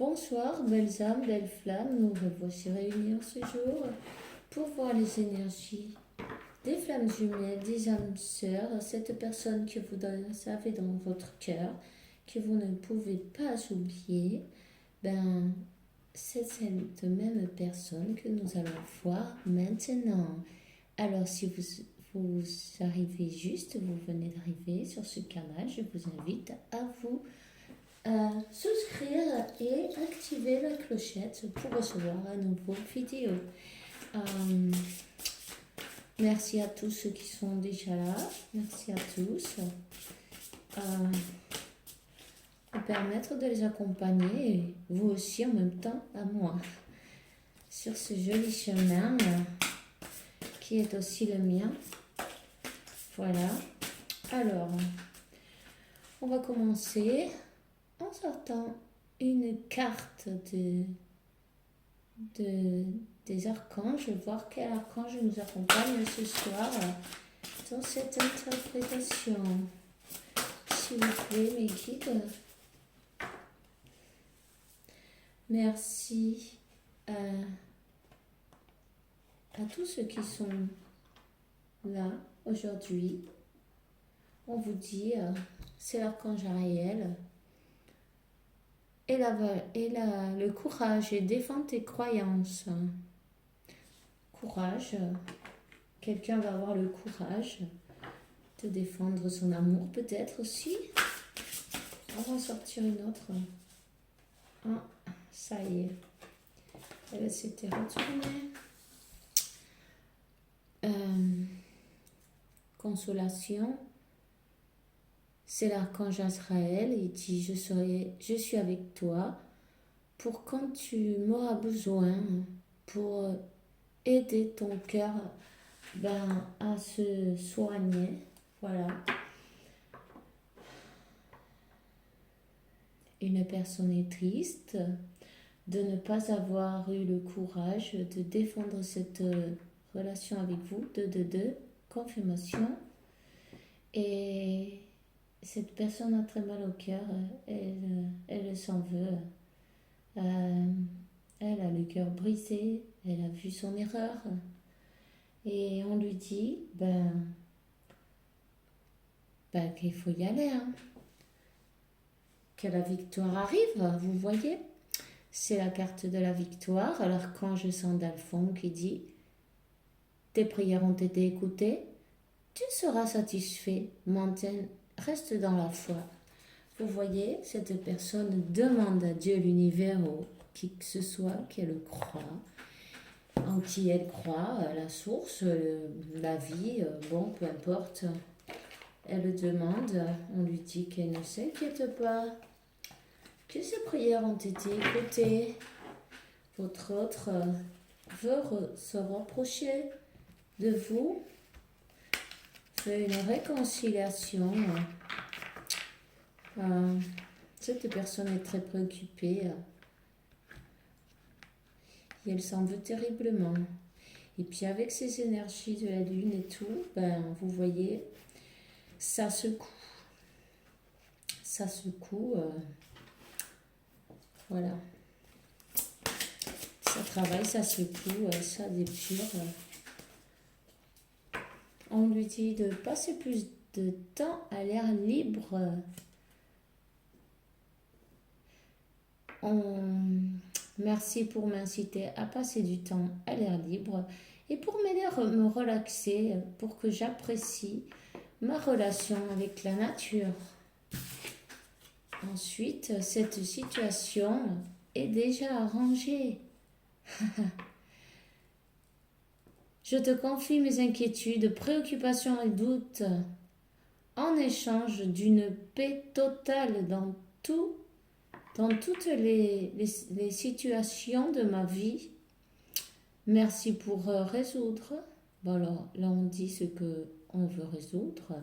Bonsoir, belles âmes, belles flammes, nous revoici réunis en ce jour pour voir les énergies des flammes jumelles, des âmes sœurs, cette personne que vous avez dans votre cœur, que vous ne pouvez pas oublier, c'est cette même personne que nous allons voir maintenant. Alors si vous arrivez juste, vous venez d'arriver sur ce canal, je vous invite à vous souscrire et activer la clochette pour recevoir un nouveau vidéo. Merci à tous ceux qui sont déjà là. Merci à tous. Me permettre de les accompagner, et vous aussi en même temps à moi, sur ce joli chemin qui est aussi le mien. Voilà. Alors, on va commencer en sortant une carte des archanges, voir quel archange nous accompagne ce soir dans cette interprétation. S'il vous plaît, mes guides. Merci à tous ceux qui sont là aujourd'hui. On vous dit, c'est l'archange Ariel. Et le courage et défends tes croyances. Courage. Quelqu'un va avoir le courage de défendre son amour, peut-être aussi. On va sortir une autre. Ah, ça y est. Elle s'était retournée. Consolation. C'est l'archange Azraël. Il dit, je suis avec toi pour quand tu m'auras besoin, pour aider ton cœur à se soigner. Voilà. Une personne est triste de ne pas avoir eu le courage de défendre cette relation avec vous. Confirmation. Et cette personne a très mal au cœur. Elle s'en veut. Elle a le cœur brisé. Elle a vu son erreur. Et on lui dit qu'il faut y aller. Que la victoire arrive, vous voyez. C'est la carte de la victoire. L'archange Sandalphon qui dit « Tes prières ont été écoutées, tu seras satisfait, reste dans la foi. » Vous voyez, cette personne demande à Dieu, l'univers, ou qui que ce soit, qu'elle croit, en qui elle croit, la source, la vie, peu importe. Elle demande, on lui dit qu'elle ne s'inquiète pas, que ses prières ont été écoutées. Votre autre veut se rapprocher de vous, fait une réconciliation. Cette personne est très préoccupée et elle s'en veut terriblement. Et puis avec ces énergies de la lune et tout, vous voyez, ça secoue. Ça secoue. Voilà. Ça travaille, ça secoue, ça dépure. On lui dit de passer plus de temps à l'air libre. Merci pour m'inciter à passer du temps à l'air libre et pour m'aider à me relaxer, pour que j'apprécie ma relation avec la nature. Ensuite, cette situation est déjà arrangée. Je te confie mes inquiétudes, préoccupations et doutes en échange d'une paix totale dans toutes les situations de ma vie. Merci pour résoudre. Alors là, on dit ce qu'on veut résoudre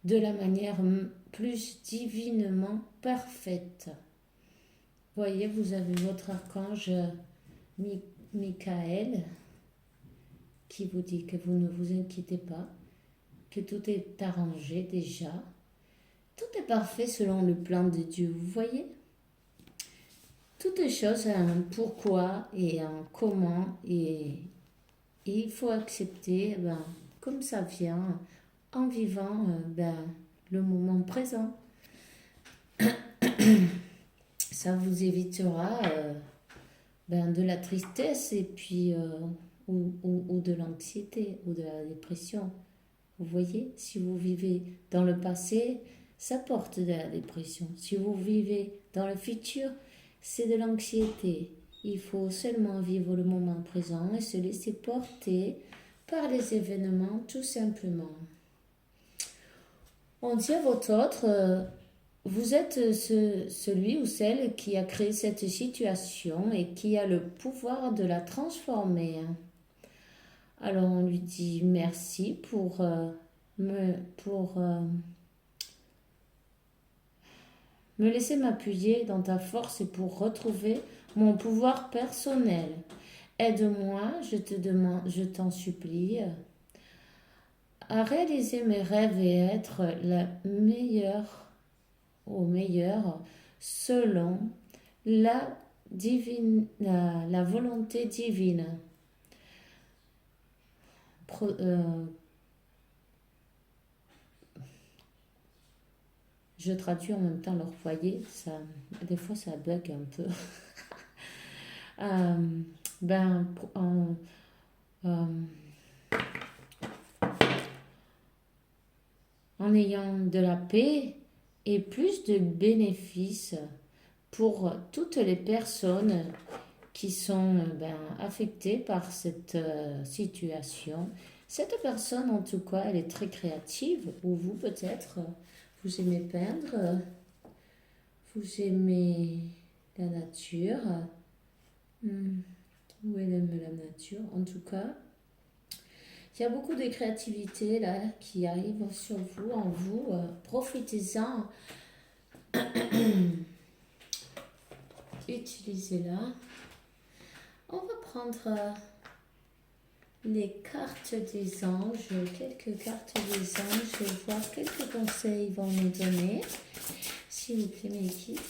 de la manière plus divinement parfaite. Voyez, vous avez votre archange Michael qui vous dit que vous ne vous inquiétez pas, que tout est arrangé déjà. Tout est parfait selon le plan de Dieu, vous voyez. Toutes les choses ont un pourquoi et un comment et il faut accepter ben, comme ça vient en vivant ben, le moment présent. Ça vous évitera ben, de la tristesse et puis ou de l'anxiété ou de la dépression. Vous voyez, si vous vivez dans le passé, ça porte de la dépression. Si vous vivez dans le futur, c'est de l'anxiété. Il faut seulement vivre le moment présent et se laisser porter par les événements tout simplement. On dit à votre autre, vous êtes celui ou celle qui a créé cette situation et qui a le pouvoir de la transformer. Alors on lui dit merci pour me laisser m'appuyer dans ta force et pour retrouver mon pouvoir personnel. Aide-moi, je te demande, je t'en supplie, à réaliser mes rêves et être la meilleure au meilleur selon la volonté divine. Pro- euh, je traduis en même temps leur foyer, ça, des fois ça bug un peu. Euh, ben, euh, en ayant de la paix et plus de bénéfices pour toutes les personnes qui sont ben, affectées par cette situation. Cette personne, en tout cas, elle est très créative, ou vous peut-être, vous aimez peindre, vous aimez la nature, ou elle aime la nature, en tout cas. Il y a beaucoup de créativité là qui arrive sur vous, en vous. Profitez-en, utilisez-la. On va prendre les cartes des anges, quelques cartes des anges, voir quelques conseils ils vont nous donner. S'il vous plaît, mes équipes.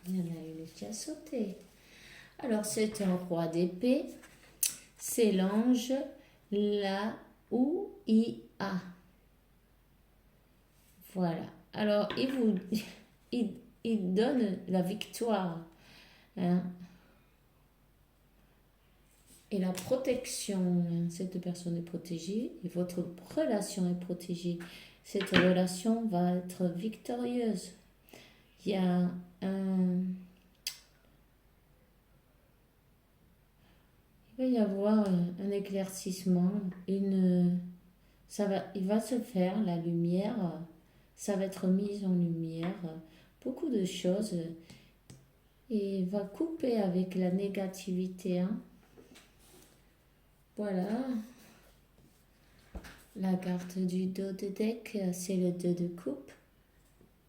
Il y en a une qui a sauté. Alors, c'est un roi d'épée. C'est l'ange La ou I-A. Voilà. Alors, il donne la victoire. Hein, et la protection. Cette personne est protégée et votre relation est protégée. Cette relation va être victorieuse. Il y a il va y avoir un éclaircissement, il va se faire la lumière, ça va être mis en lumière, beaucoup de choses et va couper avec la négativité. Hein. Voilà. La carte du dos de deck, c'est le 2 de coupe.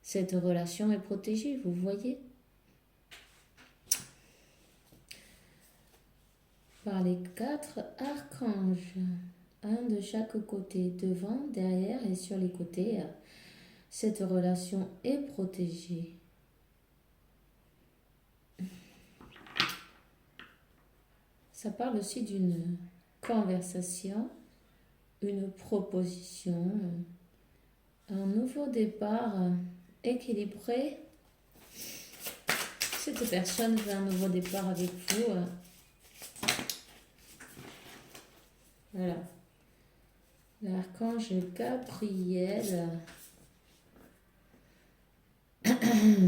Cette relation est protégée, vous voyez. Par les 4 archanges. Un de chaque côté, devant, derrière et sur les côtés. Cette relation est protégée. Ça parle aussi d'une conversation, une proposition, un nouveau départ équilibré. Cette personne fait un nouveau départ avec vous. Voilà. L'archange Gabriel,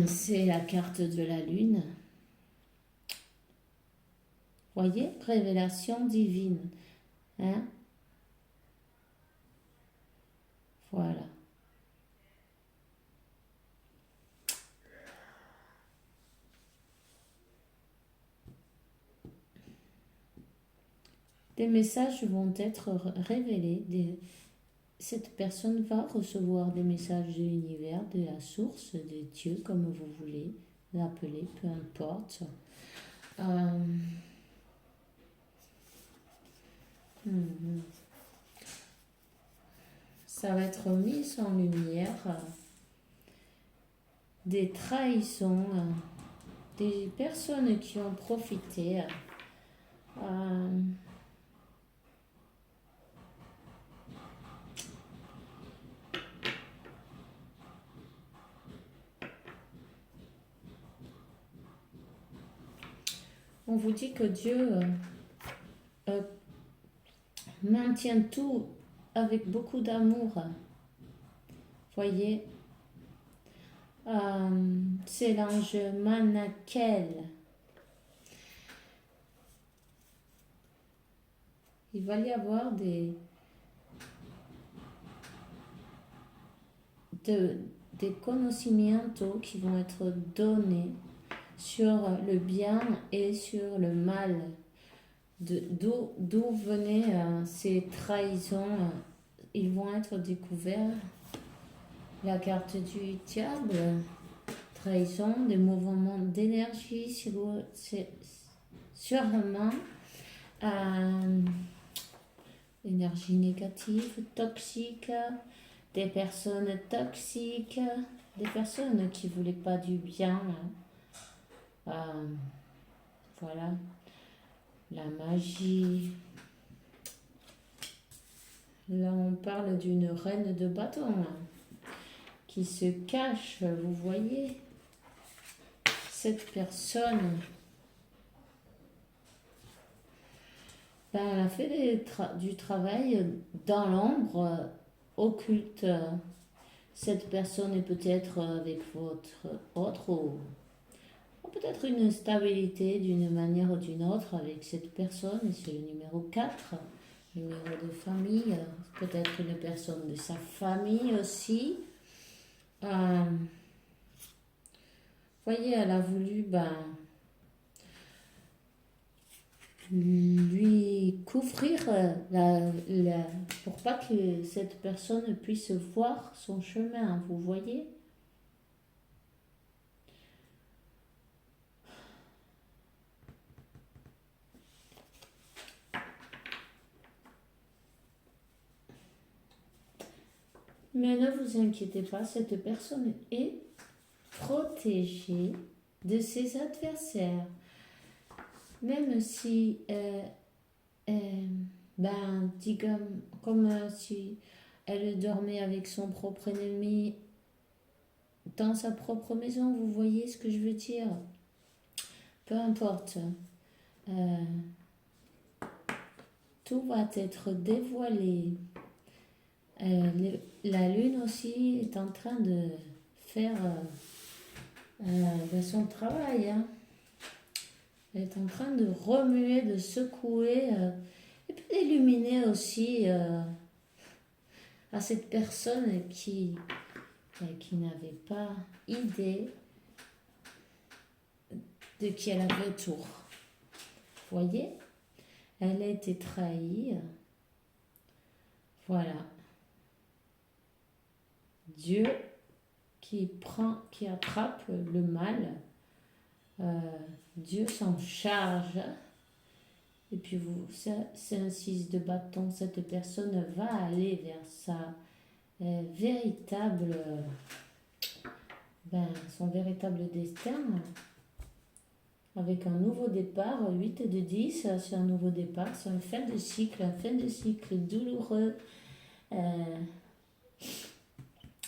c'est la carte de la lune. Voyez, révélation divine. Hein? Voilà. Des messages vont être révélés. Cette personne va recevoir des messages de l'univers, de la source, de Dieu, comme vous voulez l'appeler, peu importe. Ça va être mis en lumière. des trahisons, des personnes qui ont profité. On vous dit que Dieu maintient tout avec beaucoup d'amour. Voyez, c'est l'ange Manakel. Il va y avoir des conocimientos qui vont être donnés sur le bien et sur le mal. D'où venaient ces trahisons, ils vont être découverts. La carte du diable, trahison, des mouvements d'énergie, sûrement, énergie négative, toxique, des personnes toxiques, des personnes qui ne voulaient pas du bien. Voilà, la magie. Là, on parle d'une reine de bâton qui se cache, vous voyez, cette personne. Elle a fait du travail dans l'ombre, occulte. Cette personne est peut-être avec votre autre ou peut-être une stabilité d'une manière ou d'une autre avec cette personne. C'est le numéro 4, numéro de famille, peut-être une personne de sa famille aussi. Voyez, elle a voulu lui couvrir pour pas que cette personne puisse voir son chemin, vous voyez. Mais ne vous inquiétez pas, cette personne est protégée de ses adversaires. Même si, comme si elle dormait avec son propre ennemi dans sa propre maison, vous voyez ce que je veux dire? Peu importe. Tout va être dévoilé. La lune aussi est en train de faire son travail. Elle est en train de remuer, de secouer et puis d'illuminer aussi à cette personne qui n'avait pas idée de qui elle avait autour. Voyez, elle a été trahie. Voilà. Dieu qui attrape le mal. Dieu s'en charge. Et puis c'est un 6 de bâton. Cette personne va aller vers sa son véritable destin. Avec un nouveau départ, 8 de 10, c'est un nouveau départ, c'est une fin de cycle douloureux.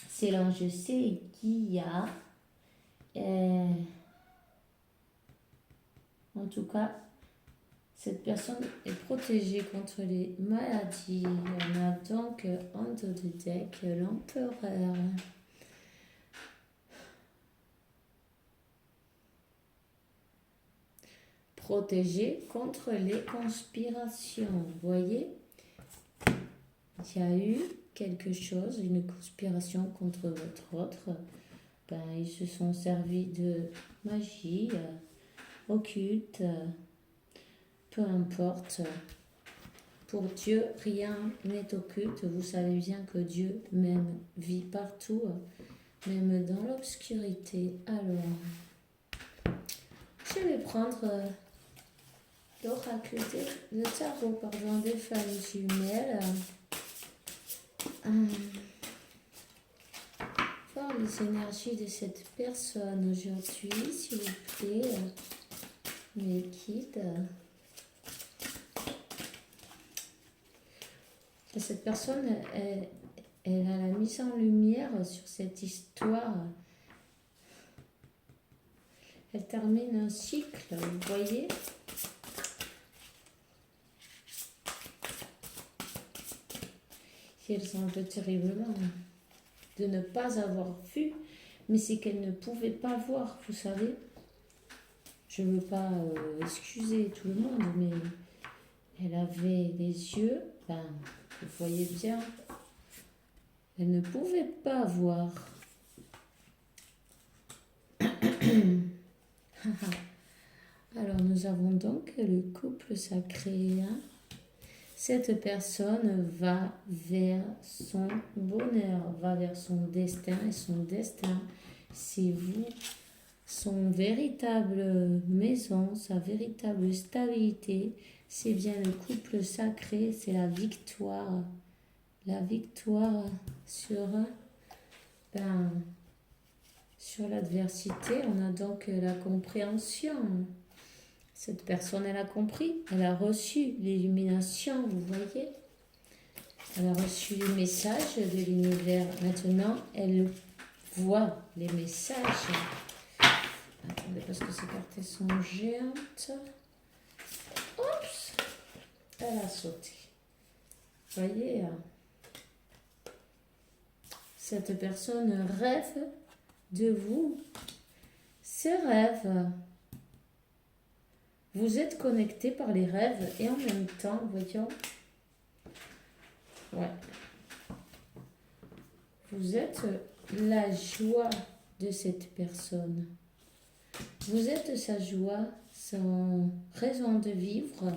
C'est l'ange Seiya. En tout cas, cette personne est protégée contre les maladies. On a donc en dos de deck l'empereur. Protégé contre les conspirations. Vous voyez, il y a eu quelque chose, une conspiration contre votre autre. Ils se sont servis de magie, occulte, peu importe. Pour Dieu, rien n'est occulte. Vous savez bien que Dieu même vit partout, même dans l'obscurité. Alors, je vais prendre l'oracle de tarot, des femmes jumelles. Voir les énergies de cette personne aujourd'hui, s'il vous plaît, mes guides. Cette personne, elle a la mise en lumière sur cette histoire. Elle termine un cycle, vous voyez. Et elle s'en veut terriblement de ne pas avoir vu, mais c'est qu'elle ne pouvait pas voir, vous savez. Je ne veux pas excuser tout le monde, mais elle avait les yeux, ben, vous voyez bien, elle ne pouvait pas voir. Alors nous avons donc le couple sacré. Cette personne va vers son bonheur, va vers son destin, et son destin, c'est vous, son véritable maison, sa véritable stabilité, c'est bien le couple sacré, c'est la victoire sur, sur l'adversité. On a donc la compréhension. Cette personne, elle a compris, elle a reçu l'illumination, vous voyez. Elle a reçu les messages de l'univers. Maintenant, elle voit les messages. Attendez, parce que ces cartes sont géantes. Oups, elle a sauté. Vous voyez, cette personne rêve de vous. Ces rêves, vous êtes connecté par les rêves et en même temps, voyons, ouais, vous êtes la joie de cette personne. Vous êtes sa joie, son raison de vivre.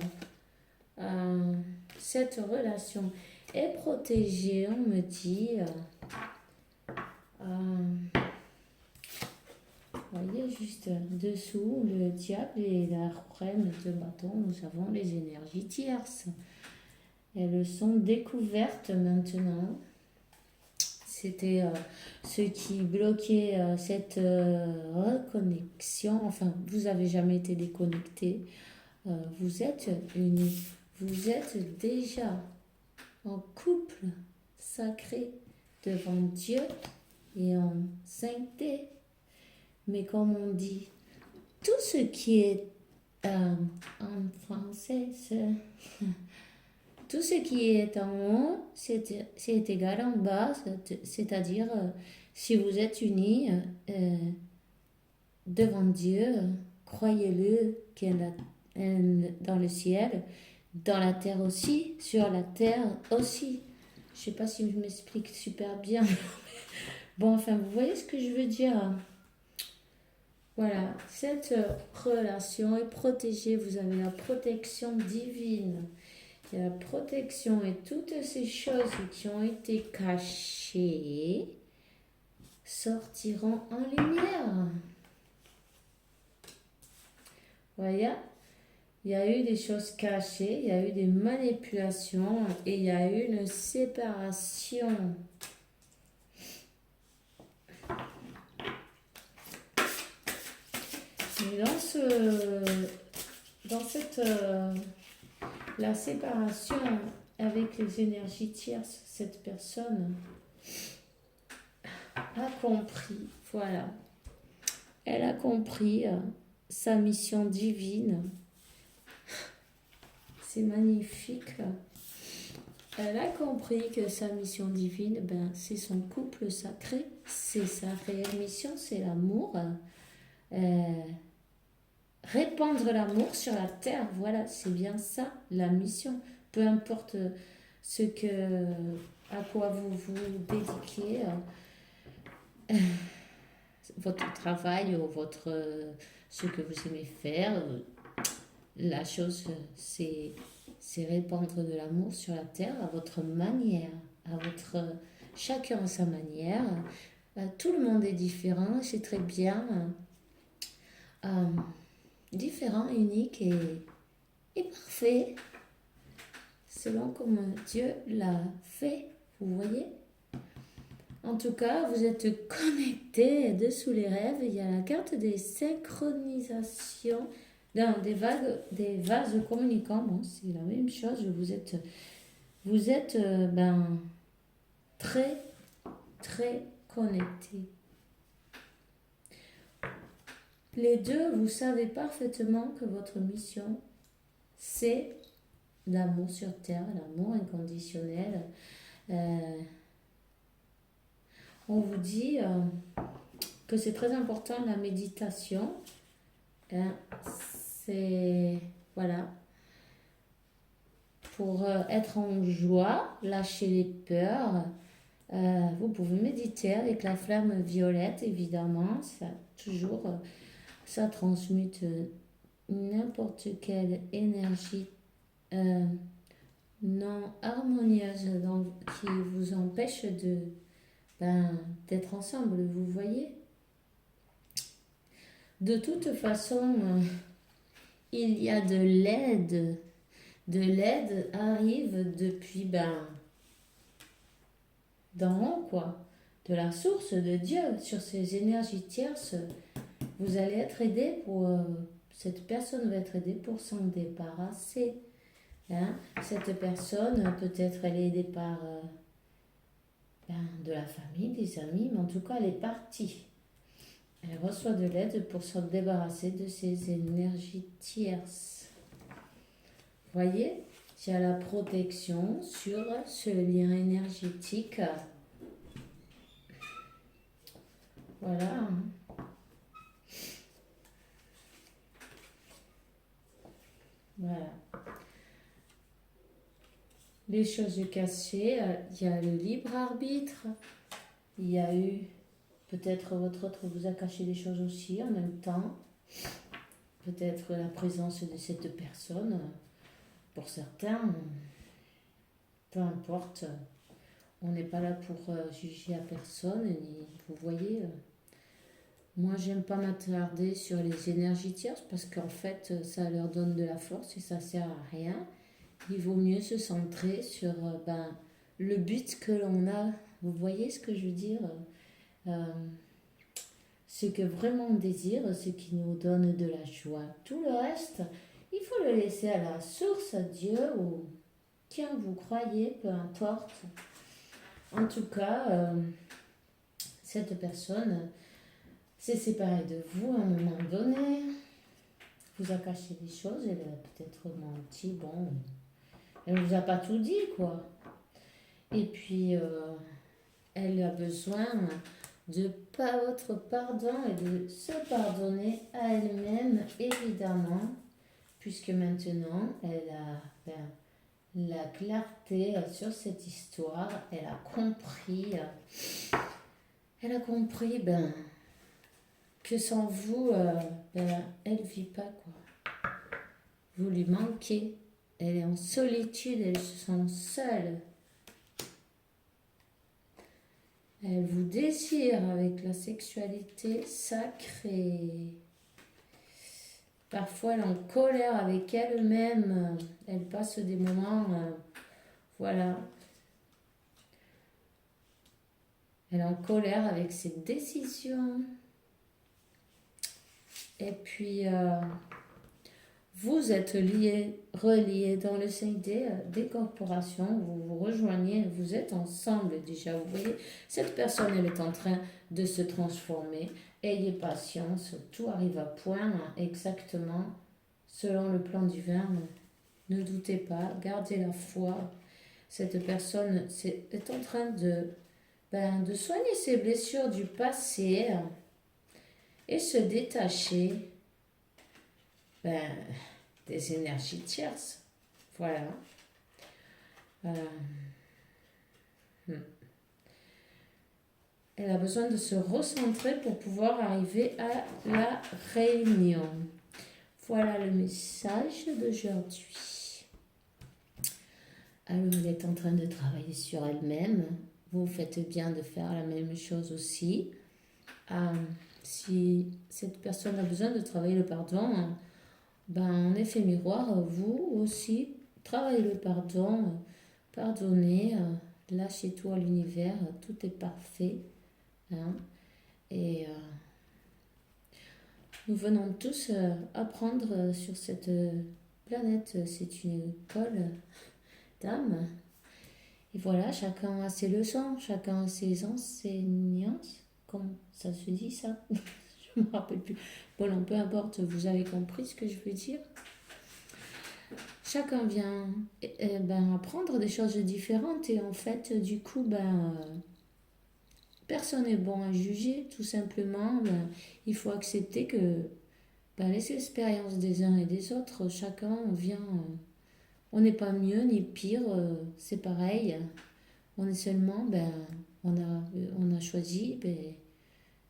Cette relation est protégée, on me dit. Vous voyez, juste dessous, le diable et la reine de bâton, nous avons les énergies tierces. Elles sont découvertes maintenant. C'était ce qui bloquait cette reconnexion. Enfin, vous n'avez jamais été déconnecté. Vous êtes unis. Vous êtes déjà en couple sacré devant Dieu et en sainteté. Mais comme on dit, tout ce qui est en français, tout ce qui est en haut, c'est égal en bas, c'est-à-dire si vous êtes unis devant Dieu, croyez-le qu'il est dans le ciel, dans la terre aussi, sur la terre aussi. Je ne sais pas si je m'explique super bien. Bon, enfin, vous voyez ce que je veux dire. Voilà, cette relation est protégée. Vous avez la protection divine. Et la protection et toutes ces choses qui ont été cachées sortiront en lumière. Voyez, il y a eu des choses cachées, il y a eu des manipulations et il y a eu une séparation. Et dans cette la séparation avec les énergies tierces, cette personne a compris, voilà, elle a compris sa mission divine. C'est magnifique. Elle a compris que sa mission divine, c'est son couple sacré, c'est sa réelle mission, c'est l'amour. Répandre l'amour sur la terre, voilà, c'est bien ça, la mission. Peu importe à quoi vous vous dédiquez, votre travail ou ce que vous aimez faire, la chose, c'est répandre de l'amour sur la terre à votre manière, chacun à sa manière. Tout le monde est différent, c'est très bien. Différent, unique et parfait, selon comme Dieu l'a fait, vous voyez. En tout cas, vous êtes connecté dessous les rêves. Il y a la carte des synchronisations, non, des vases communicants. Bon, c'est la même chose. Vous êtes très, très connecté. Les deux, vous savez parfaitement que votre mission, c'est l'amour sur Terre, l'amour inconditionnel. On vous dit que c'est très important la méditation. C'est, voilà, pour être en joie, lâcher les peurs. Vous pouvez méditer avec la flamme violette, évidemment. Ça transmute n'importe quelle énergie non harmonieuse qui vous empêche d'être ensemble, vous voyez. De toute façon, il y a de l'aide. De l'aide arrive depuis d'en haut, quoi. De la source de Dieu. Sur ces énergies tierces, vous allez être aidé cette personne va être aidée pour s'en débarrasser. Cette personne, peut-être elle est aidée par de la famille, des amis, mais en tout cas elle est partie. Elle reçoit de l'aide pour se débarrasser de ces énergies tierces. Voyez, il y a la protection sur ce lien énergétique. Voilà. Voilà. Les choses cachées, il y a le libre arbitre. Il y a eu, peut-être votre autre vous a caché des choses aussi en même temps. Peut-être la présence de cette personne. Pour certains, peu importe, on n'est pas là pour juger à personne. Vous voyez, moi j'aime pas m'attarder sur les énergies tierces parce qu'en fait ça leur donne de la force et ça sert à rien. Il vaut mieux se centrer sur le but que l'on a. Vous voyez ce que je veux dire, ce que vraiment on désire, ce qui nous donne de la joie. Tout le reste, il faut le laisser à la source, à Dieu ou qui en vous croyez, peu importe. En tout cas, cette personne s'est séparée de vous à un moment donné, vous a caché des choses, elle a peut-être menti, bon, elle ne vous a pas tout dit, quoi. Et puis, elle a besoin de votre pardon et de se pardonner à elle-même, évidemment, puisque maintenant, elle a la clarté sur cette histoire, elle a compris que sans vous, elle ne vit pas, quoi. Vous lui manquez, elle est en solitude, elle se sent seule. Elle vous désire avec la sexualité sacrée. Parfois, elle est en colère avec elle-même. Elle passe des moments, voilà. Elle est en colère avec ses décisions. Et puis, vous êtes reliés dans le 5D des corporations, vous vous rejoignez, vous êtes ensemble déjà. Vous voyez, cette personne, elle est en train de se transformer. Ayez patience, tout arrive à point, exactement selon le plan divin. Ne doutez pas, gardez la foi. Cette personne est en train de soigner ses blessures du passé et se détacher des énergies tierces. Voilà. Elle a besoin de se recentrer pour pouvoir arriver à la réunion. Voilà le message d'aujourd'hui. Alors, elle est en train de travailler sur elle-même. Vous faites bien de faire la même chose aussi. Si cette personne a besoin de travailler le pardon, en effet miroir, vous aussi, travaillez le pardon, pardonnez, lâchez tout à l'univers, tout est parfait. Hein, et nous venons tous apprendre sur cette planète. C'est une école d'âme. Et voilà, chacun a ses leçons, chacun a ses enseignants. Comment ça se dit ça? Je me rappelle plus. Bon, non, peu importe, vous avez compris ce que je veux dire. Chacun vient apprendre des choses différentes et en fait, du coup, personne n'est bon à juger, tout simplement. Il faut accepter que les expériences des uns et des autres, chacun vient. On n'est pas mieux ni pire, c'est pareil. On est seulement, on a choisi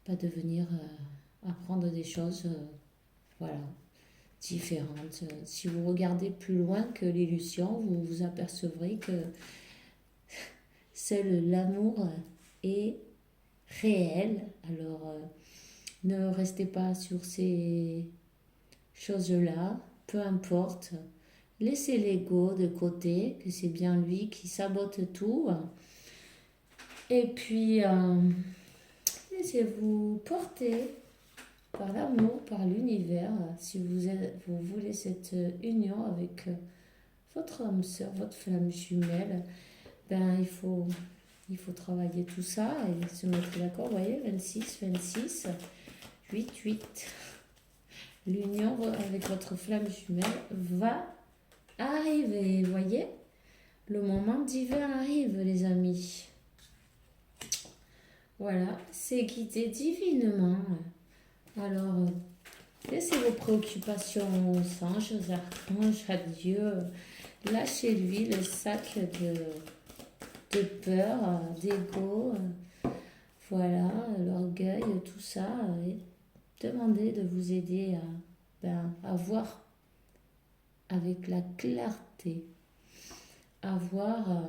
de venir apprendre des choses, voilà, différentes. Si vous regardez plus loin que l'illusion, vous vous apercevrez que seul l'amour est réel. Alors, ne restez pas sur ces choses-là, peu importe. Laissez l'ego de côté, que c'est bien lui qui sabote tout. Et puis, laissez-vous porter par l'amour, par l'univers. Si vous voulez cette union avec votre âme sœur, votre flamme jumelle, il faut travailler tout ça et se mettre d'accord. Vous voyez, 26, 26, 8, 8. L'union avec votre flamme jumelle va arriver. Vous voyez, le moment divin arrive, les amis. Voilà, c'est guidé divinement. Alors, laissez vos préoccupations aux anges, aux archanges, à Dieu. Lâchez-lui le sac de peur, d'ego, voilà, l'orgueil, tout ça. Et demandez de vous aider à voir avec la clarté, à voir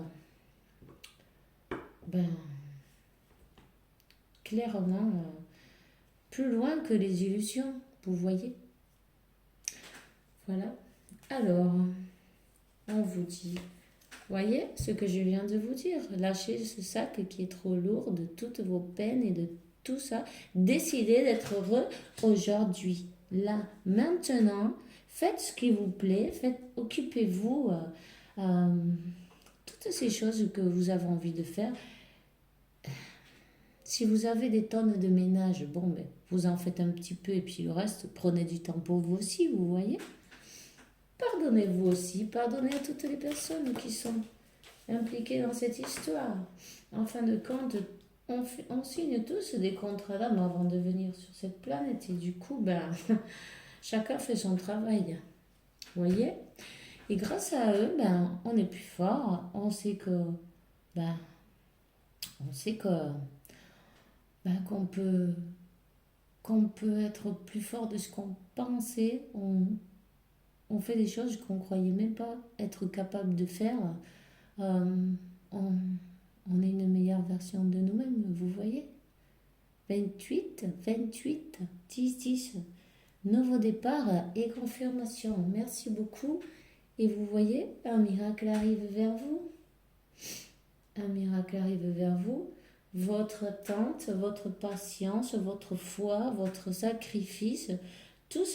clairement plus loin que les illusions, vous voyez. Voilà. Alors, on vous dit, voyez ce que je viens de vous dire. Lâchez ce sac qui est trop lourd de toutes vos peines et de tout ça. Décidez d'être heureux aujourd'hui, là, maintenant. Faites ce qui vous plaît. Occupez-vous toutes ces choses que vous avez envie de faire. Si vous avez des tonnes de ménage, vous en faites un petit peu et puis le reste, prenez du temps pour vous aussi, vous voyez. Pardonnez-vous aussi, pardonnez à toutes les personnes qui sont impliquées dans cette histoire. En fin de compte, on signe tous des contrats d'âme avant de venir sur cette planète et du coup, chacun fait son travail, vous voyez. Et grâce à eux, on est plus fort, on sait que qu'on peut être plus fort de ce qu'on pensait. On fait des choses qu'on ne croyait même pas être capable de faire. On est une meilleure version de nous-mêmes, vous voyez. 28, 28, 10, 10. Nouveau départ et confirmation. Merci beaucoup. Et vous voyez, un miracle arrive vers vous. Un miracle arrive vers vous. Votre attente, votre patience, votre foi, votre sacrifice, tout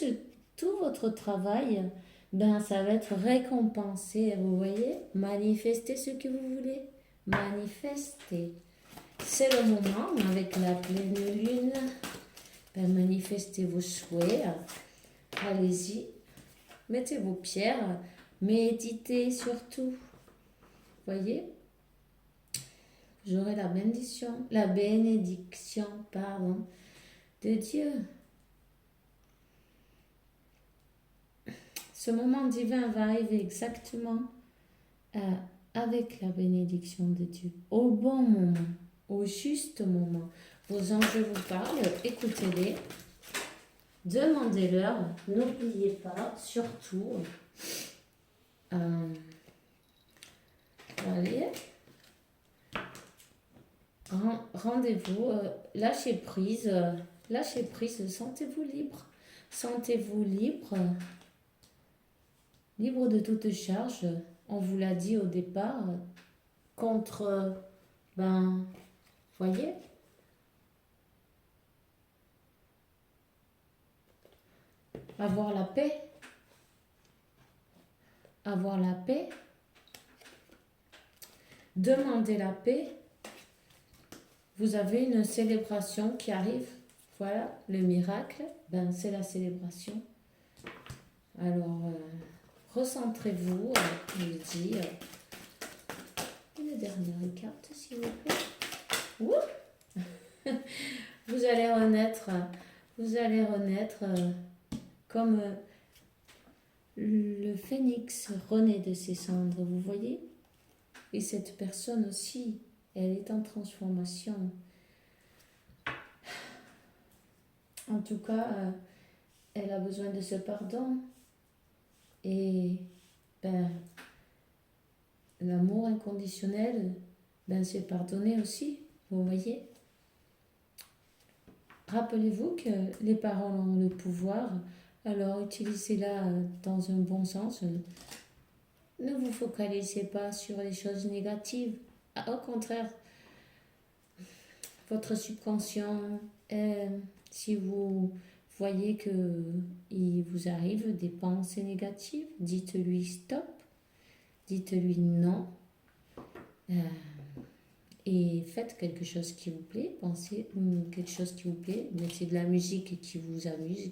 votre travail, ça va être récompensé. Vous voyez, manifestez ce que vous voulez. Manifestez. C'est le moment avec la pleine lune. Manifestez vos souhaits. Allez-y. Mettez vos pierres. Méditez surtout. Voyez, j'aurai la bénédiction de Dieu. Ce moment divin va arriver exactement avec la bénédiction de Dieu, au bon moment, au juste moment. Vos anges vous parlent, écoutez-les, demandez-leur, n'oubliez pas, surtout, allez, rendez-vous, lâchez prise, sentez-vous libre, libre de toute charge. On vous l'a dit au départ, contre, ben, voyez, avoir la paix, avoir la paix, demander la paix. Vous avez une célébration qui arrive. Voilà, le miracle, ben, c'est la célébration. Alors, recentrez-vous, je vous dis. Une dernière carte, s'il vous plaît. Ouh. Vous allez renaître comme le phénix renaît de ses cendres, vous voyez? Et cette personne aussi, elle est en transformation. En tout cas, elle a besoin de ce pardon. Et ben, l'amour inconditionnel, ben, c'est pardonner aussi, vous voyez? Rappelez-vous que les paroles ont le pouvoir, alors utilisez-la dans un bon sens. Ne vous focalisez pas sur les choses négatives. Au contraire, votre subconscient, si vous voyez qu'il vous arrive des pensées négatives, dites-lui stop, dites-lui non, et faites quelque chose qui vous plaît, pensez quelque chose qui vous plaît, mettez de la musique qui vous amuse,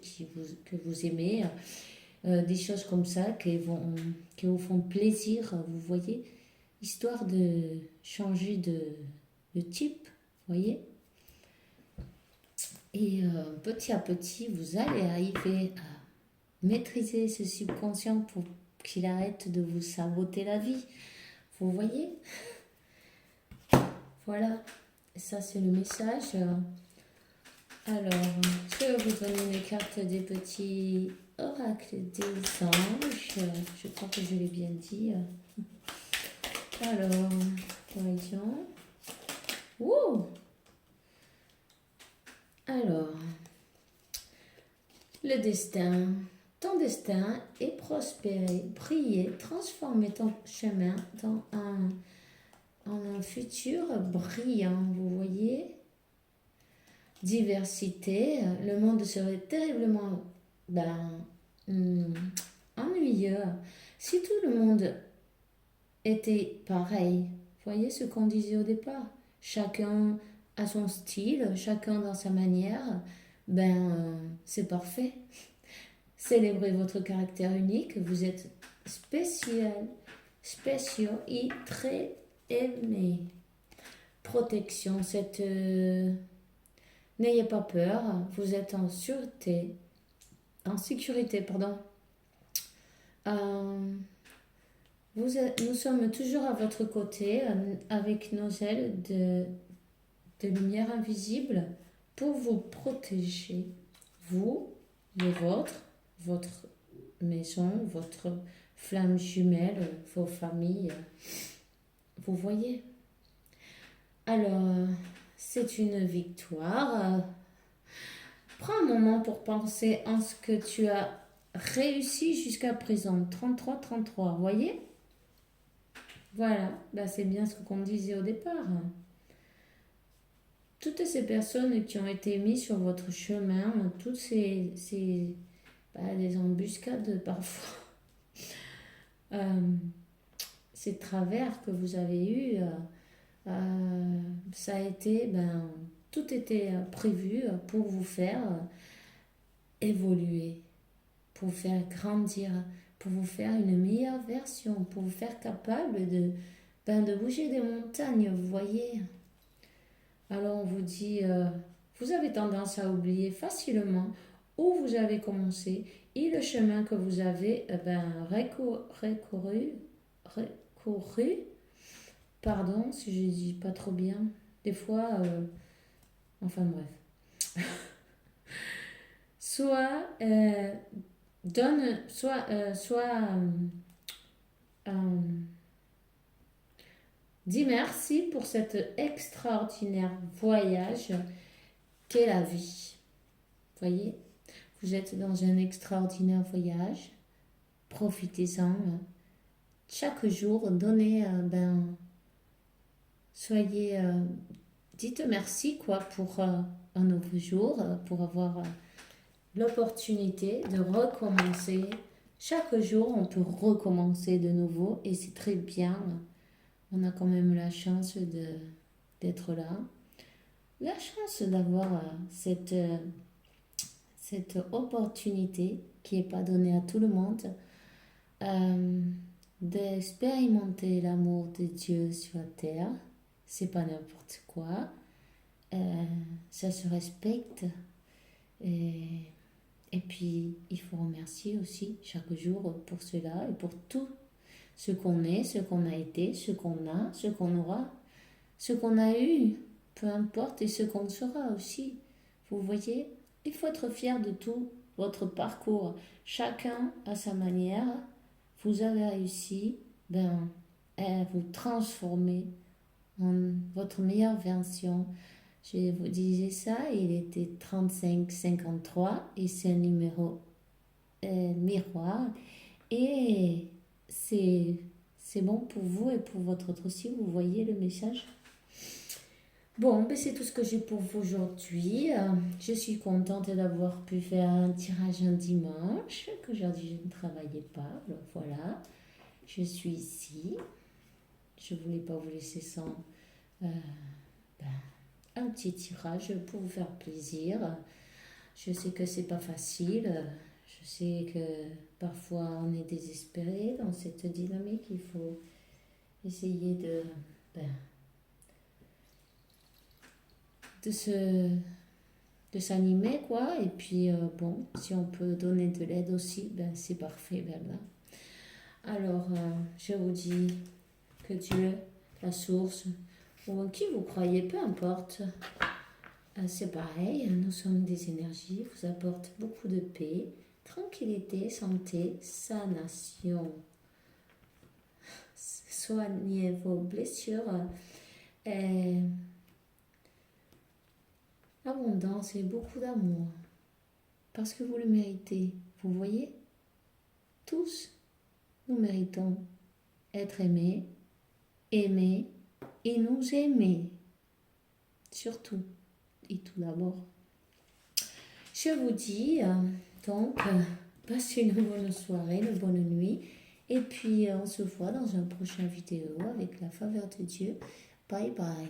que vous aimez, des choses comme ça qui vous font plaisir, vous voyez, histoire de changer de type, vous voyez. Et petit à petit, vous allez arriver à maîtriser ce subconscient pour qu'il arrête de vous saboter la vie. Vous voyez? Voilà, ça c'est le message. Alors, je vais vous donner une carte des petits oracles des anges. Je crois que je l'ai bien dit. Alors, voyons. Ouh! Alors, le destin. Ton destin est prospéré, briller, transformer ton chemin en un futur brillant, vous voyez. Diversité, le monde serait terriblement ennuyeux si tout le monde était pareil. Vous voyez ce qu'on disait au départ? Chacun a son style, chacun dans sa manière. C'est parfait. Célébrez votre caractère unique. Vous êtes spéciaux et très aimés. Protection, n'ayez pas peur. Vous êtes en sécurité, pardon. Nous sommes toujours à votre côté avec nos ailes de lumière invisible pour vous protéger, vous, les vôtres, votre maison, votre flamme jumelle, vos familles. Vous voyez? Alors, c'est une victoire. Prends un moment pour penser en ce que tu as réussi jusqu'à présent. 33, vous voyez? Voilà, c'est bien ce qu'on disait au départ. Toutes ces personnes qui ont été mises sur votre chemin, toutes ces des embuscades parfois, ces travers que vous avez eus, ça a été, tout était prévu pour vous faire évoluer, pour vous faire grandir, pour vous faire une meilleure version, pour vous faire capable de bouger des montagnes, vous voyez. Alors on vous dit, vous avez tendance à oublier facilement où vous avez commencé et le chemin que vous avez recouru. Pardon si je dis pas trop bien. Des fois, enfin bref. Soit dis merci pour cet extraordinaire voyage qu'est la vie. Voyez, vous êtes dans un extraordinaire voyage. Profitez-en. Chaque jour, donnez Soyez, dites merci quoi pour un nouveau jour, pour avoir l'opportunité de recommencer. Chaque jour, on peut recommencer de nouveau et c'est très bien. On a quand même la chance d'être là, la chance d'avoir cette opportunité qui n'est pas donnée à tout le monde, euh, d'expérimenter l'amour de Dieu sur la terre. C'est pas n'importe quoi. Ça se respecte. Et, et puis, il faut remercier aussi chaque jour pour cela et pour tout ce qu'on est, ce qu'on a été, ce qu'on a, ce qu'on aura, ce qu'on a eu, peu importe, et ce qu'on sera aussi. Vous voyez, il faut être fier de tout votre parcours. Chacun à sa manière. Vous avez réussi, ben, vous transformer en votre meilleure version. Je vous disais ça, il était 35-53 et c'est un numéro miroir. Et c'est bon pour vous et pour votre autre aussi. Vous voyez le message? Bon, ben c'est tout ce que j'ai pour vous aujourd'hui. Je suis contente d'avoir pu faire un tirage un dimanche, qu'aujourd'hui je ne travaillais pas. Donc voilà, je suis ici. Je ne voulais pas vous laisser sans euh, ben, un petit tirage pour vous faire plaisir. Je sais que c'est pas facile. Je sais que parfois on est désespéré dans cette dynamique. Il faut essayer ben, de se de s'animer quoi. Et puis bon, si on peut donner de l'aide aussi, ben c'est parfait, ben là. Alors je vous dis que Dieu, la source, ou en qui vous croyez, peu importe, c'est pareil, nous sommes des énergies, vous apporte beaucoup de paix, tranquillité, santé, sanation. Soignez vos blessures, et abondance et beaucoup d'amour, parce que vous le méritez. Vous voyez, tous, nous méritons être aimés, aimer et nous aimer, surtout et tout d'abord. Je vous dis donc, passez une bonne soirée, une bonne nuit. Et puis, on se voit dans un prochain vidéo avec la faveur de Dieu. Bye bye.